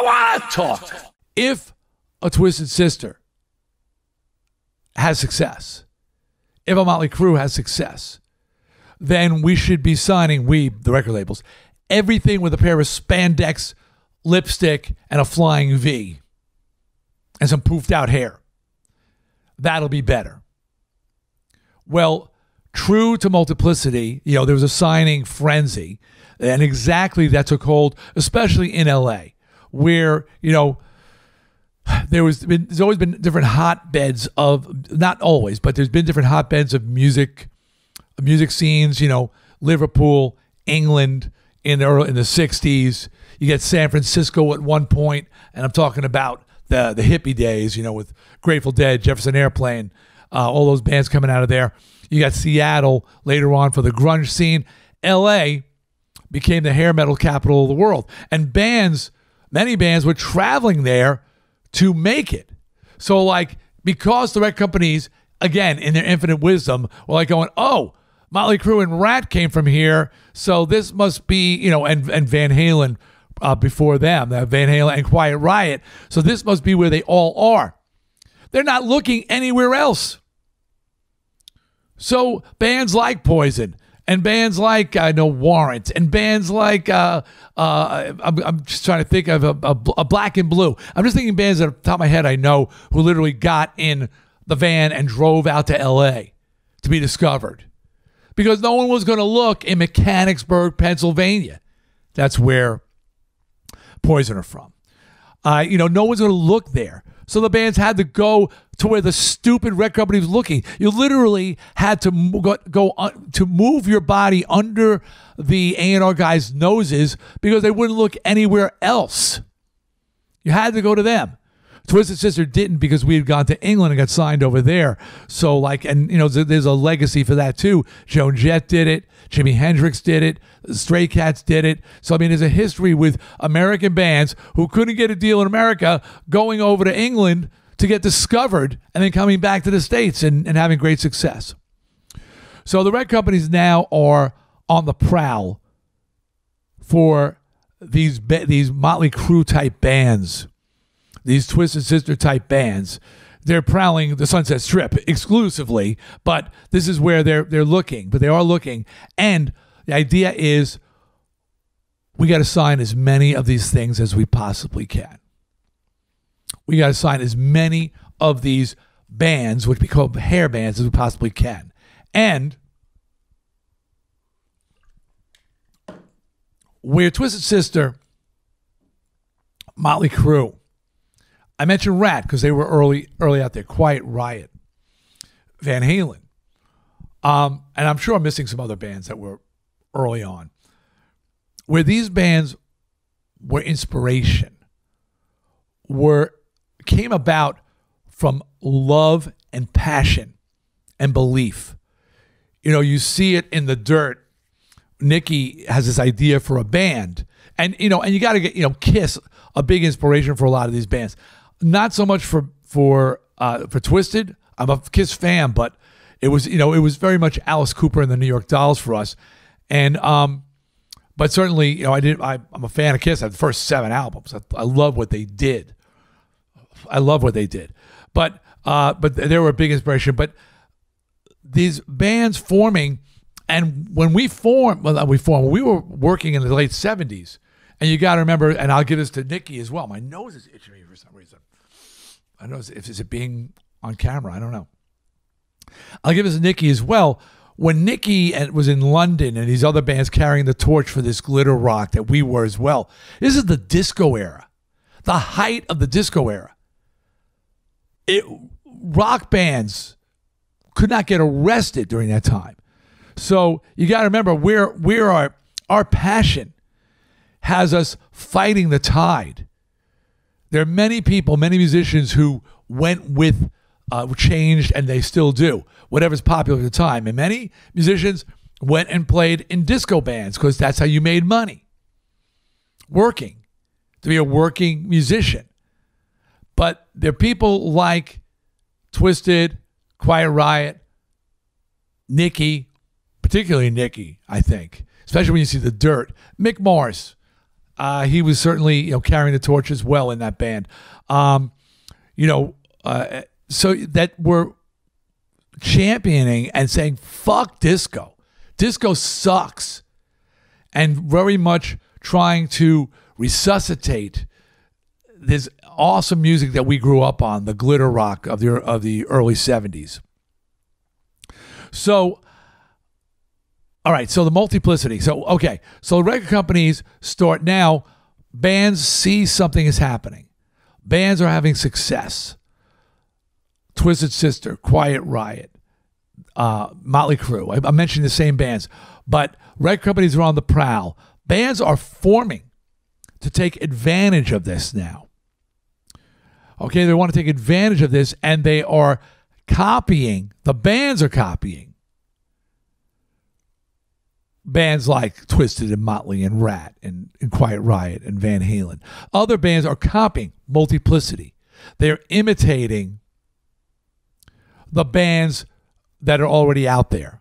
I want to talk. If a Twisted Sister has success, if a Motley Crue has success, then we should be signing, the record labels, everything with a pair of spandex, lipstick, and a flying V and some poofed out hair. That'll be better. Well, true to Multiplicity, there was a signing frenzy, and exactly that took hold, especially in LA, where, there's always been different hotbeds of, not always, but there's been different hotbeds of music scenes, Liverpool, England in the 60s. You get San Francisco at one point, and I'm talking about the hippie days, with Grateful Dead, Jefferson Airplane, all those bands coming out of there. You got Seattle later on for the grunge scene. LA became the hair metal capital of the world. And many bands were traveling there to make it. So because the record companies, again, in their infinite wisdom, were going, oh, Motley Crue and Rat came from here, so this must be, and Van Halen before them, Van Halen and Quiet Riot, so this must be where they all are. They're not looking anywhere else. So bands like Poison and bands like Warrant and bands like I'm just trying to think of a Black and Blue. I'm just thinking bands that off the top of my head I know who literally got in the van and drove out to LA to be discovered, because no one was going to look in Mechanicsburg, Pennsylvania. That's where Poison are from. No one's going to look there. So the bands had to go to where the stupid record company was looking. You literally had to go to move your body under the A&R guys' noses because they wouldn't look anywhere else. You had to go to them. Twisted Sister didn't, because we had gone to England and got signed over there. So there's a legacy for that too. Joan Jett did it. Jimi Hendrix did it. The Stray Cats did it. So there's a history with American bands who couldn't get a deal in America going over to England to get discovered and then coming back to the States and having great success. So the record companies now are on the prowl for these Motley Crue type bands. These Twisted Sister type bands, they're prowling the Sunset Strip exclusively, but this is where they're looking. But they are looking, and the idea is we got to sign as many of these things as we possibly can. We got to sign as many of these bands, which we call hair bands, as we possibly can. And where Twisted Sister, Motley Crue, I mentioned Rat because they were early out there. Quiet Riot, Van Halen, and I'm sure I'm missing some other bands that were early on. Where these bands were inspiration, came about from love and passion and belief. You see it in the Dirt. Nikki has this idea for a band, and you got to get Kiss, a big inspiration for a lot of these bands. Not so much for Twisted. I'm a Kiss fan, but it was very much Alice Cooper and the New York Dolls for us, and but certainly I'm a fan of Kiss. I have the first 7 albums. I love what they did. But they were a big inspiration. But these bands forming, and when we were working in the late 70s, and you got to remember, and I'll give this to Nikki as well. My nose is itching me for some reason. I don't know if it's being on camera. I don't know. I'll give this to Nikki as well. When Nikki was in London and these other bands carrying the torch for this glitter rock that we were as well, this is the disco era, the height of the disco era. Rock bands could not get arrested during that time. So you got to remember where our passion has us fighting the tide. There are many people, many musicians who went with, changed, and they still do, whatever's popular at the time. And many musicians went and played in disco bands because that's how you made money. Working, to be a working musician. But there are people like Twisted, Quiet Riot, Nikki, particularly Nikki, I think, especially when you see the Dirt. Mick Mars, he was certainly carrying the torch as well in that band. So that we're championing and saying fuck disco. Disco sucks, and very much trying to resuscitate this awesome music that we grew up on, the glitter rock of the early 70s. So, all right, so the multiplicity. So, okay, so record companies start now, bands see something is happening. Bands are having success. Twisted Sister, Quiet Riot, Motley Crue. I'm mentioning the same bands, but record companies are on the prowl. Bands are forming to take advantage of this now. Okay, they want to take advantage of this, and they are copying. The bands are copying bands like Twisted and Motley and Rat and Quiet Riot and Van Halen. Other bands are copying Multiplicity. They're imitating the bands that are already out there.